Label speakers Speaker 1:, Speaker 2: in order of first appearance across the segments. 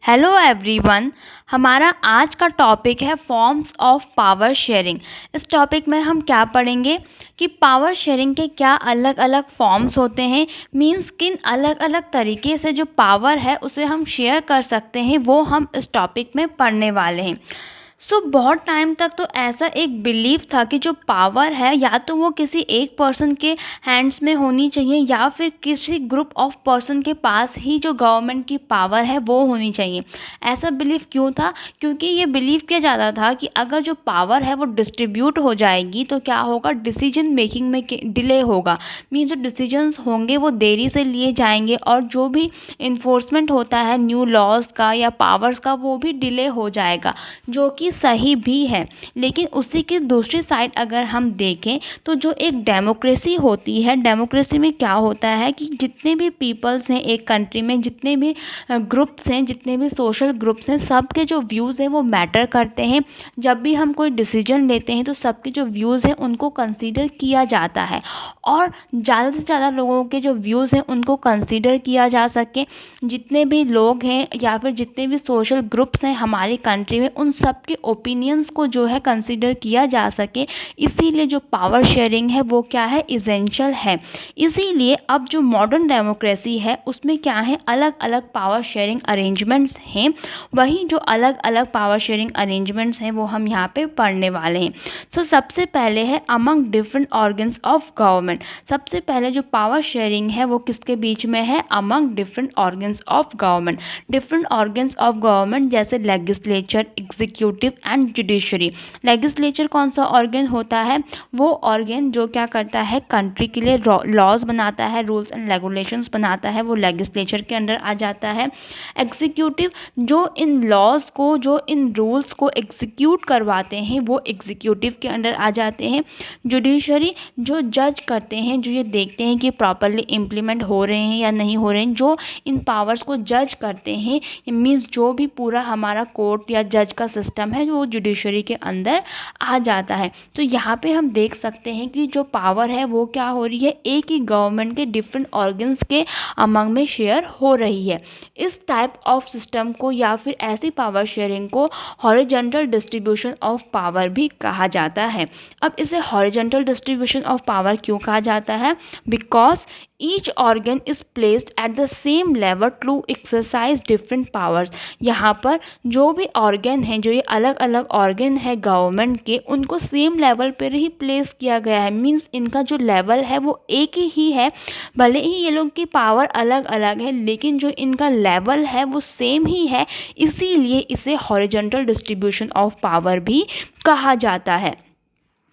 Speaker 1: Hello everyone. हमारा आज का टॉपिक है फॉर्म्स ऑफ पावर शेयरिंग। इस टॉपिक में हम क्या पढ़ेंगे कि पावर शेयरिंग के क्या अलग अलग फॉर्म्स होते हैं, मींस किन अलग अलग तरीके से जो पावर है उसे हम शेयर कर सकते हैं, वो हम इस टॉपिक में पढ़ने वाले हैं। बहुत टाइम तक तो ऐसा एक बिलीफ था कि जो पावर है या तो वो किसी एक पर्सन के हैंड्स में होनी चाहिए या फिर किसी ग्रुप ऑफ पर्सन के पास ही जो गवर्नमेंट की पावर है वो होनी चाहिए। ऐसा बिलीफ क्यों था? क्योंकि ये बिलीव किया जाता था कि अगर जो पावर है वो डिस्ट्रीब्यूट हो जाएगी तो क्या होगा, डिसीजन मेकिंग में डिले होगा। मीन्स जो डिसीजंस होंगे वो देरी से लिए जाएंगे और जो भी इन्फोर्समेंट होता है न्यू लॉज का या पावर्स का वो भी डिले हो जाएगा, जो कि सही भी है। लेकिन उसी की दूसरी साइड अगर हम देखें तो जो एक डेमोक्रेसी होती है, डेमोक्रेसी में क्या होता है कि जितने भी पीपल्स हैं एक कंट्री में, जितने भी ग्रुप्स हैं, जितने भी सोशल ग्रुप्स हैं, सबके जो व्यूज़ हैं वो मैटर करते हैं। जब भी हम कोई डिसीजन लेते हैं तो सबके जो व्यूज़ हैं उनको कंसीडर किया जाता है और ज़्यादा से ज़्यादा लोगों के जो व्यूज़ हैं उनको कंसीडर किया जा सके। जितने भी लोग हैं या फिर जितने भी सोशल ग्रुप्स हैं हमारी कंट्री में, उन सब के ओपिनियंस को जो है कंसीडर किया जा सके। इसीलिए जो पावर शेयरिंग है वो क्या है, इसेंशियल है। इसीलिए अब जो मॉडर्न डेमोक्रेसी है उसमें क्या है, अलग अलग पावर शेयरिंग अरेंजमेंट्स हैं। वही जो अलग अलग पावर शेयरिंग अरेंजमेंट्स हैं वो हम यहाँ पे पढ़ने वाले हैं। सबसे पहले है among different organs of government. सबसे पहले जो पावर शेयरिंग है वो किसके बीच में है, among different organs of government. Different organs of government जैसे legislature, executive and judiciary. Legislature कौन सा ऑर्गन होता है, वो ऑर्गन जो क्या करता है, कंट्री के लिए लॉज बनाता है, रूल्स एंड रेगुलेशंस बनाता है, वो लेजिस्लेचर के अंडर आ जाता है। एग्जीक्यूटिव जो इन लॉज को, जो इन रूल्स को एग्जीक्यूट करवाते हैं वो एग्जीक्यूटिव के अंडर आ जाते हैं। जुडिशरी जो जज करते हैं, जो ये देखते हैं कि प्रॉपरली इम्प्लीमेंट हो रहे हैं या नहीं हो रहे हैं, जो इन पावर्स को जज करते हैं, मीन्स जो भी पूरा हमारा कोर्ट या जज का सिस्टम है वो जुडिशरी के अंदर आ जाता है। तो यहाँ पे हम देख सकते हैं कि जो पावर है वो क्या हो रही है, एक ही गवर्नमेंट के डिफरेंट ऑर्गन्स के अमंग में शेयर हो रही है। इस टाइप ऑफ सिस्टम को या फिर ऐसी पावर शेयरिंग को हॉरिजॉन्टल डिस्ट्रीब्यूशन ऑफ पावर भी कहा जाता है। अब इसे हॉरिजॉन्टल डिस्ट्रीब्यूशन ऑफ पावर क्यों कहा जाता है, because each organ is placed at the same level to exercise different powers. यहाँ पर जो भी ऑर्गन हैं, जो ये अलग अलग ऑर्गन है गवर्नमेंट के, उनको सेम लेवल पर ही प्लेस किया गया है। मीन्स इनका जो लेवल है वो एक ही है, भले ही ये लोग की पावर अलग अलग है लेकिन जो इनका लेवल है वो सेम ही है। इसीलिए इसे हॉरिजॉन्टल डिस्ट्रीब्यूशन ऑफ पावर भी कहा जाता है।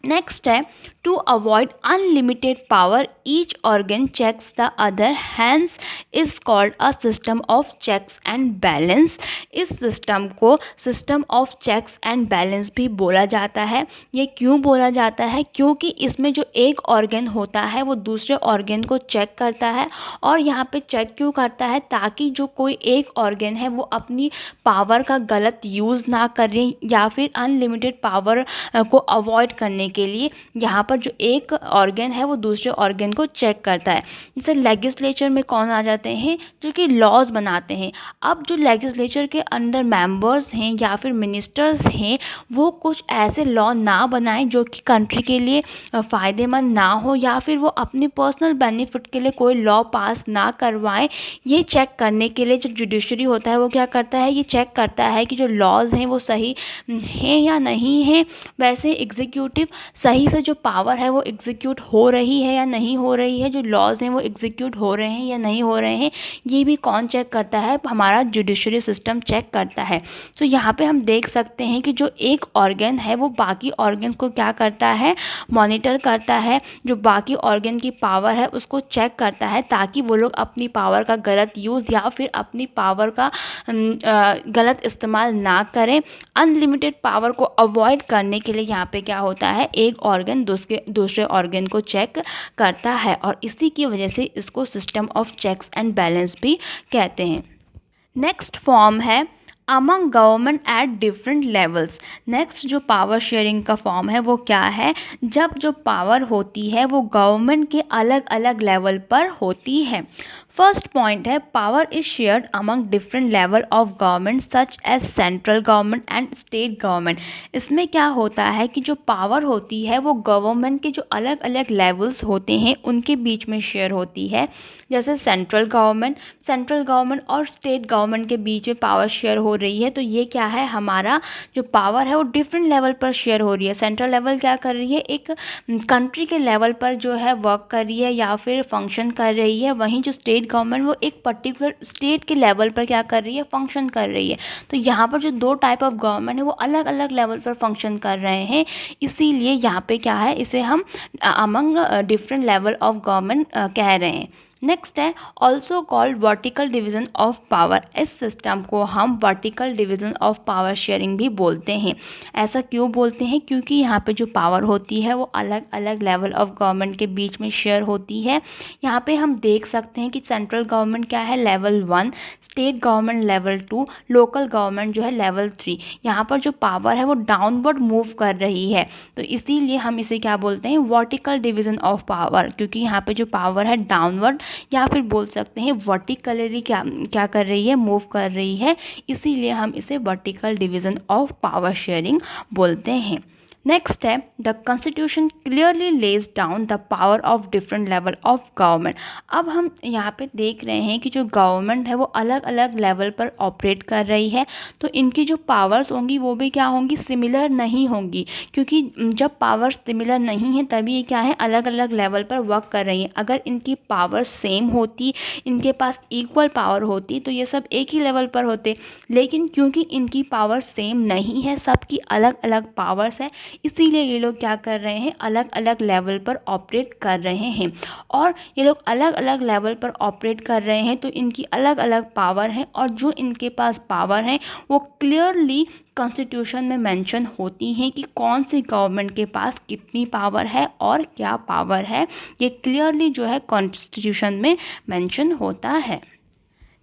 Speaker 1: नेक्स्ट है to avoid unlimited power each organ checks the other, hence is called a system of checks and balance. इस सिस्टम को system of checks and balance भी बोला जाता है। ये क्यों बोला जाता है, क्योंकि इसमें जो एक ऑर्गन होता है वो दूसरे ऑर्गन को चेक करता है। और यहाँ पे चेक क्यों करता है, ताकि जो कोई एक ऑर्गन है वो अपनी पावर का गलत यूज़ ना करे या फिर अनलिमिटेड पावर को अवॉइड करने के लिए यहाँ पर जो एक ऑर्गन है वो दूसरे ऑर्गन को चेक करता है। जैसे लेजिस्लेचर में कौन आ जाते हैं, जो कि लॉज बनाते हैं। अब जो लेजिस्लेचर के अंदर मेंबर्स हैं या फिर मिनिस्टर्स हैं, वो कुछ ऐसे लॉ ना बनाएं जो कि कंट्री के लिए फ़ायदेमंद ना हो या फिर वो अपने पर्सनल बेनिफिट के लिए कोई लॉ पास ना करवाएं। ये चेक करने के लिए जो जुडिशरी होता है वो क्या करता है, ये चेक करता है कि जो लॉज हैं वो सही हैं या नहीं हैं। वैसे एग्जीक्यूटिव सही से जो पावर है वो एग्जीक्यूट हो रही है या नहीं हो रही है, जो लॉज हैं वो एग्जीक्यूट हो रहे हैं या नहीं हो रहे हैं, ये भी कौन चेक करता है, हमारा जुडिशरी सिस्टम चेक करता है। तो यहाँ पे हम देख सकते हैं कि जो एक ऑर्गन है वो बाकी ऑर्गन को क्या करता है, मॉनिटर करता है। जो बाकी ऑर्गन की पावर है उसको चेक करता है ताकि वो लोग अपनी पावर का गलत यूज़ या फिर अपनी पावर का गलत इस्तेमाल ना करें। अनलिमिटेड पावर को अवॉइड करने के लिए यहाँ पे क्या होता है, एक ऑर्गन दूसरे ऑर्गन को चेक करता है और इसी की वजह से इसको system of checks and balance भी कहते हैं। नेक्स्ट फॉर्म है among government at different levels. Next जो पावर शेयरिंग का फॉर्म है वो क्या है, जब जो पावर होती है वो गवर्नमेंट के अलग अलग लेवल पर होती है। फर्स्ट पॉइंट है power is shared among different level of government such as central government and state government. इसमें क्या होता है कि जो पावर होती है वो गवर्नमेंट के जो अलग अलग लेवल्स होते हैं उनके बीच में शेयर होती है। जैसे सेंट्रल गवर्नमेंट और स्टेट गवर्नमेंट के बीच में पावर शेयर हो रही है, तो ये क्या है, हमारा जो पावर है वो डिफरेंट लेवल पर शेयर हो रही है। सेंट्रल लेवल क्या कर रही है, एक कंट्री के लेवल पर जो है वर्क कर रही है या फिर फंक्शन कर रही है, वहीं जो स्टेट गवर्नमेंट वो एक पर्टिकुलर स्टेट के लेवल पर क्या कर रही है, फंक्शन कर रही है। तो यहाँ पर जो दो टाइप ऑफ गवर्नमेंट है वो अलग अलग लेवल पर फंक्शन कर रहे हैं, इसीलिए यहाँ पे क्या है, इसे हम among different level of government कह रहे हैं। नेक्स्ट है also called vertical division of power. इस सिस्टम को हम vertical division of power sharing भी बोलते हैं। ऐसा क्यों बोलते हैं, क्योंकि यहाँ पे जो पावर होती है वो अलग अलग लेवल ऑफ गवर्नमेंट के बीच में शेयर होती है। यहाँ पे हम देख सकते हैं कि सेंट्रल गवर्नमेंट क्या है, level 1, state government level 2, local government जो है लेवल 3। यहाँ पर जो पावर है वो डाउनवर्ड मूव कर रही है, तो इसीलिए हम इसे क्या बोलते हैं, वर्टिकल डिवीजन ऑफ पावर, क्योंकि यहाँ पे जो पावर है डाउनवर्ड या फिर बोल सकते हैं वर्टिकली क्या कर रही है, मूव कर रही है, इसीलिए हम इसे vertical division of power sharing बोलते हैं। नेक्स्ट है the constitution clearly lays down the power of different level of government. अब हम यहाँ पे देख रहे हैं कि जो गवर्नमेंट है वो अलग अलग लेवल पर ऑपरेट कर रही है, तो इनकी जो पावर्स होंगी वो भी क्या होंगी, सिमिलर नहीं होंगी, क्योंकि जब पावर्स सिमिलर नहीं है तभी ये क्या है, अलग अलग लेवल पर वर्क कर रही है। अगर इनकी पावर सेम होती, इनके पास इक्वल पावर होती, तो ये सब एक ही लेवल पर होते, लेकिन क्योंकि इनकी पावर सेम नहीं है, सबकी अलग अलग पावर्स है, इसीलिए ये लोग क्या कर रहे हैं, अलग अलग लेवल पर ऑपरेट कर रहे हैं। और ये लोग अलग अलग लेवल पर ऑपरेट कर रहे हैं तो इनकी अलग अलग पावर है, और जो इनके पास पावर है वो क्लियरली कॉन्स्टिट्यूशन में मेंशन होती हैं कि कौन सी गवर्नमेंट के पास कितनी पावर है और क्या पावर है, ये क्लियरली जो है कॉन्स्टिट्यूशन में मेंशन होता है।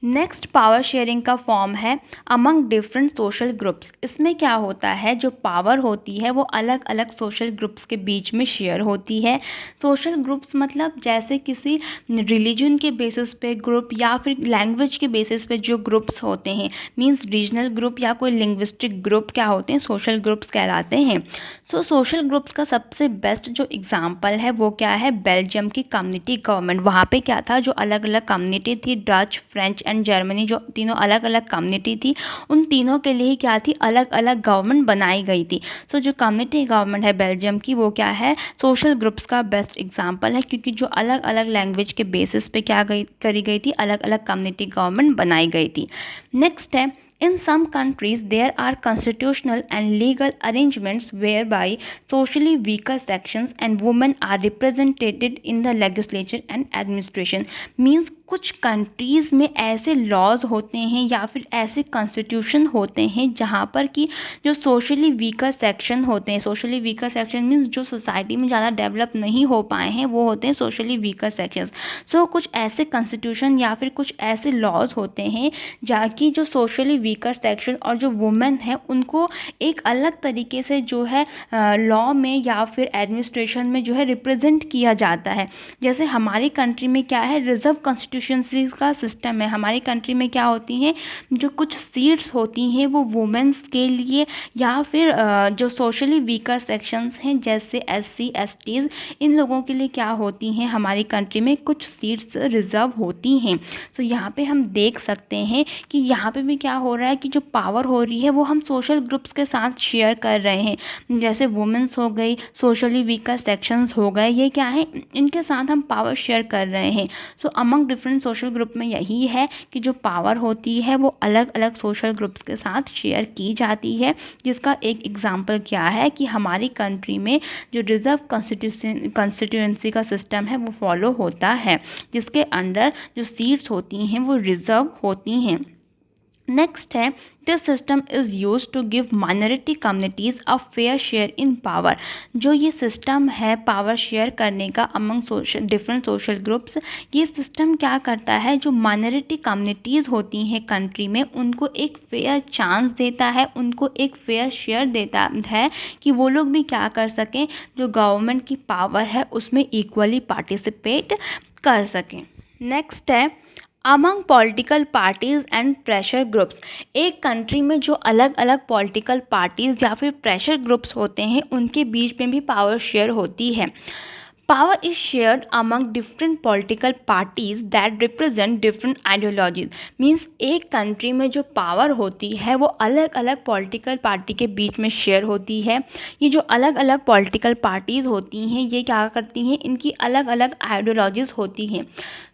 Speaker 1: नेक्स्ट पावर शेयरिंग का फॉर्म है अमंग डिफरेंट सोशल ग्रुप्स। इसमें क्या होता है, जो पावर होती है वो अलग अलग सोशल ग्रुप्स के बीच में शेयर होती है। सोशल ग्रुप्स मतलब जैसे किसी रिलीजन के बेसिस पे ग्रुप या फिर लैंग्वेज के बेसिस पे जो ग्रुप्स होते हैं, मींस रीजनल ग्रुप या कोई लिंग्विस्टिक ग्रुप क्या होते हैं, सोशल ग्रुप्स कहलाते हैं। सो सोशल ग्रुप्स का सबसे बेस्ट जो एग्जाम्पल है वो क्या है, बेल्जियम की कम्युनिटी गवर्नमेंट। वहाँ पे क्या था, जो अलग अलग कम्युनिटी थी, डच, फ्रेंच एंड जर्मनी, जो तीनों अलग अलग कम्युनिटी थी, उन तीनों के लिए क्या थी, अलग अलग गवर्नमेंट बनाई गई थी। सो जो कम्युनिटी गवर्नमेंट है बेल्जियम की, वो क्या है, सोशल ग्रुप्स का बेस्ट एग्जांपल है, क्योंकि जो अलग अलग लैंग्वेज के बेसिस पे क्या करी गई थी, अलग अलग कम्युनिटी गवर्नमेंट बनाई गई थी। नेक्स्ट है in some countries there are constitutional and legal arrangements whereby socially weaker sections and women are represented in the legislature and administration। means कुछ कंट्रीज़ में ऐसे लॉज होते हैं या फिर ऐसे कॉन्स्टिट्यूशन होते हैं जहाँ पर कि जो सोशली वीकर सेक्शन होते हैं, सोशली वीकर सेक्शन मीन्स जो सोसाइटी में ज़्यादा डेवलप नहीं हो पाए हैं, वो होते हैं सोशली वीकर सेक्शंस। सो कुछ ऐसे कॉन्स्टिट्यूशन या फिर कुछ ऐसे लॉज होते हैं जहाँ की जो सोशली वीकर सेक्शन और जो वुमेन है उनको एक अलग तरीके से जो है लॉ में या फिर एडमिनिस्ट्रेशन में जो है रिप्रेजेंट किया जाता है। जैसे हमारी कंट्री में क्या है, रिजर्व कॉन्स्टिट्यूशंसी का सिस्टम है। हमारी कंट्री में क्या होती हैं, जो कुछ सीट्स होती हैं वो वुमेन्स के लिए या फिर जो सोशली वीकर सेक्शंस हैं जैसे SC STs, इन लोगों के लिए क्या होती हैं, हमारी कंट्री में कुछ सीट्स रिजर्व होती हैं। सो यहाँ पे हम देख सकते हैं कि यहाँ पे भी क्या हो रहा है कि जो पावर हो रही है वो हम सोशल ग्रुप्स के साथ शेयर कर रहे हैं। जैसे वुमेन्स हो गई, सोशली वीकर सेक्शंस हो गए, ये क्या है, इनके साथ हम पावर शेयर कर रहे हैं। सो अमंग डिफरेंट सोशल ग्रुप में यही है कि जो पावर होती है वो अलग अलग सोशल ग्रुप्स के साथ शेयर की जाती है, जिसका एक एग्जांपल क्या है कि हमारी कंट्री में जो रिजर्व कॉन्स्टिट्यूएंसी का सिस्टम है वो फॉलो होता है, जिसके अंडर जो सीट्स होती हैं वो रिजर्व होती हैं। नेक्स्ट है this system is use to give minority communities a fair share in power. जो ये सिस्टम है पावर शेयर करने का अमंग डिफरेंट सोशल ग्रुप्स, ये सिस्टम क्या करता है, जो माइनॉरिटी कम्युनिटीज़ होती हैं कंट्री में उनको एक फेयर चांस देता है, उनको एक फेयर शेयर देता है कि वो लोग भी क्या कर सकें, जो गवर्नमेंट की पावर है उसमें इक्वली पार्टिसिपेट कर सकें। नेक्स्ट है among political parties and pressure groups, एक कंट्री में जो अलग अलग पॉलिटिकल पार्टीज़ या फिर प्रेशर ग्रुप्स होते हैं उनके बीच में भी पावर शेयर होती है। Power is shared among different political parties that represent different ideologies. Means एक कंट्री में जो पावर होती है वो अलग अलग पॉलिटिकल पार्टी के बीच में शेयर होती है। ये जो अलग अलग पॉलिटिकल पार्टीज़ होती हैं ये क्या करती हैं, इनकी अलग अलग आइडियोलॉजीज़ होती हैं।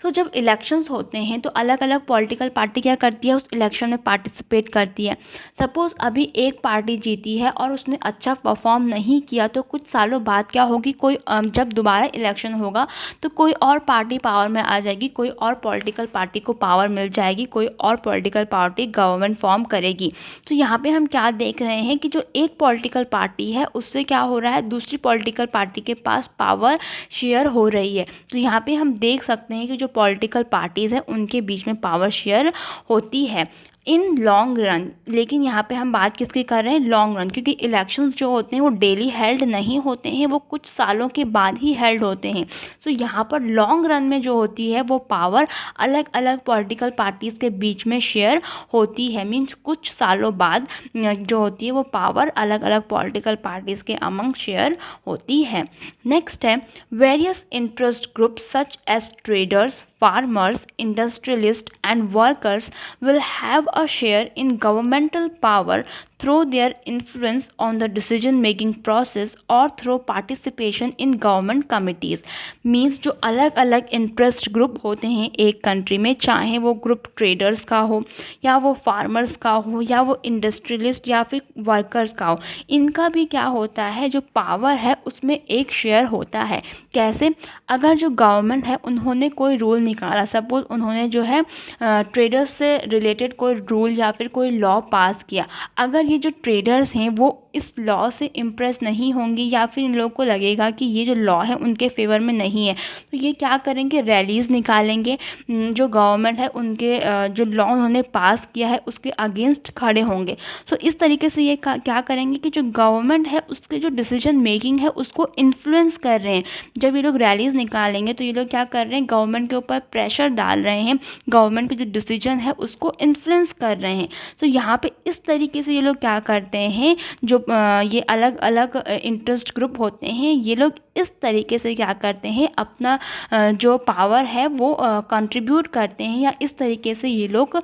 Speaker 1: तो जब इलेक्शंस होते हैं तो अलग अलग पॉलिटिकल पार्टी क्या करती है, उस इलेक्शन में पार्टिसिपेट करती है। सपोज़ अभी एक पार्टी जीती है और उसने अच्छा परफॉर्म नहीं किया तो कुछ सालों बाद क्या होगी, कोई जब दोबारा इलेक्शन होगा तो कोई और पार्टी पावर में आ जाएगी, कोई और पॉलिटिकल पार्टी को पावर मिल जाएगी, कोई और पॉलिटिकल पार्टी गवर्नमेंट फॉर्म करेगी। तो यहाँ पे हम क्या देख रहे हैं कि जो एक पॉलिटिकल पार्टी है उससे क्या हो रहा है, दूसरी पॉलिटिकल पार्टी के पास पावर शेयर हो रही है। तो यहाँ पे हम देख सकते हैं कि जो पॉलिटिकल पार्टीज़ हैं उनके बीच में पावर शेयर होती है इन लॉन्ग रन। लेकिन यहाँ पे हम बात किसकी कर रहे हैं, लॉन्ग रन, क्योंकि इलेक्शंस जो होते हैं वो डेली हेल्ड नहीं होते हैं, वो कुछ सालों के बाद ही हेल्ड होते हैं। तो यहाँ पर लॉन्ग रन में जो होती है वो पावर अलग अलग पॉलिटिकल पार्टीज़ के बीच में शेयर होती है। मीन्स कुछ सालों बाद जो होती है वो पावर अलग अलग पॉलिटिकल पार्टीज़ के अमंग शेयर होती है। नेक्स्ट है various interest groups such as traders, farmers, industrialists and workers will have a share in governmental power through their influence on the decision making process or through participation in government committees. Means जो अलग अलग interest group होते हैं एक country में, चाहे वो group traders का हो या वो फार्मर्स का हो या वो इंडस्ट्रियलिस्ट या फिर वर्कर्स का हो, इनका भी क्या होता है, जो पावर है उसमें एक शेयर होता है। कैसे, अगर जो गवर्नमेंट है उन्होंने कोई रूल निकाला, सपोज उन्होंने जो है ट्रेडर्स से रिलेटेड कोई रूल या फिर कोई लॉ पास किया, अगर ये जो ट्रेडर्स हैं वो इस लॉ से इम्प्रेस नहीं होंगे या फिर इन लोगों को लगेगा कि ये जो लॉ है उनके फेवर में नहीं है, तो ये क्या करेंगे, रैलीज़ निकालेंगे, जो गवर्नमेंट है उनके जो लॉ उन्होंने पास किया है उसके अगेंस्ट खड़े होंगे। सो इस तरीके से ये क्या करेंगे कि जो गवर्नमेंट है उसके जो डिसीजन मेकिंग है उसको इन्फ्लुएंस कर रहे हैं। जब ये लोग रैलीज़ निकालेंगे तो ये लोग क्या कर रहे हैं, गवर्नमेंट के ऊपर प्रेशर डाल रहे हैं, गवर्नमेंट के जो डिसीजन है उसको इन्फ्लुएंस कर रहे हैं। तो यहाँ पे इस तरीके से ये लोग क्या करते हैं, जो ये अलग अलग इंटरेस्ट ग्रुप होते हैं ये लोग इस तरीके से क्या करते हैं, अपना जो पावर है वो कंट्रीब्यूट करते हैं, या इस तरीके से ये लोग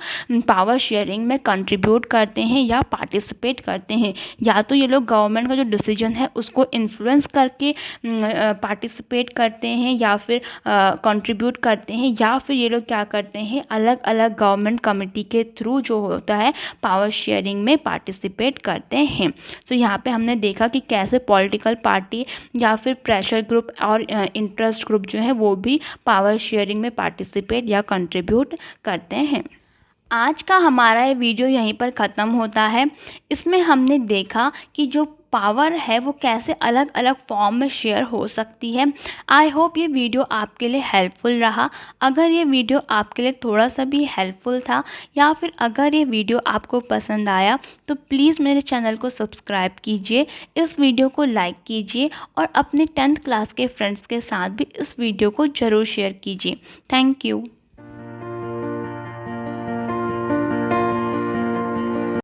Speaker 1: पावर शेयरिंग में कंट्रीब्यूट करते हैं या पार्टिसिपेट करते हैं। या तो ये लोग गवर्नमेंट का जो डिसीजन है उसको इन्फ्लुएंस करके पार्टिसिपेट करते हैं या फिर कंट्रीब्यूट करते हैं, या फिर ये लोग क्या करते हैं, अलग अलग गवर्नमेंट कमेटी के थ्रू जो होता है पावर शेयरिंग में पार्टिसिपेट करते हैं। तो यहाँ पे हमने देखा कि कैसे पॉलिटिकल पार्टी या फिर प्रेशर ग्रुप और इंटरेस्ट ग्रुप जो है वो भी पावर शेयरिंग में पार्टिसिपेट या कंट्रीब्यूट करते हैं। आज का हमारा ये वीडियो यहीं पर ख़त्म होता है। इसमें हमने देखा कि जो पावर है वो कैसे अलग अलग फॉर्म में शेयर हो सकती है। आई होप ये वीडियो आपके लिए हेल्पफुल रहा। अगर ये वीडियो आपके लिए थोड़ा सा भी हेल्पफुल था या फिर अगर ये वीडियो आपको पसंद आया तो प्लीज़ मेरे चैनल को सब्सक्राइब कीजिए, इस वीडियो को लाइक कीजिए और अपने 10th क्लास के फ्रेंड्स के साथ भी इस वीडियो को ज़रूर शेयर कीजिए। Thank you.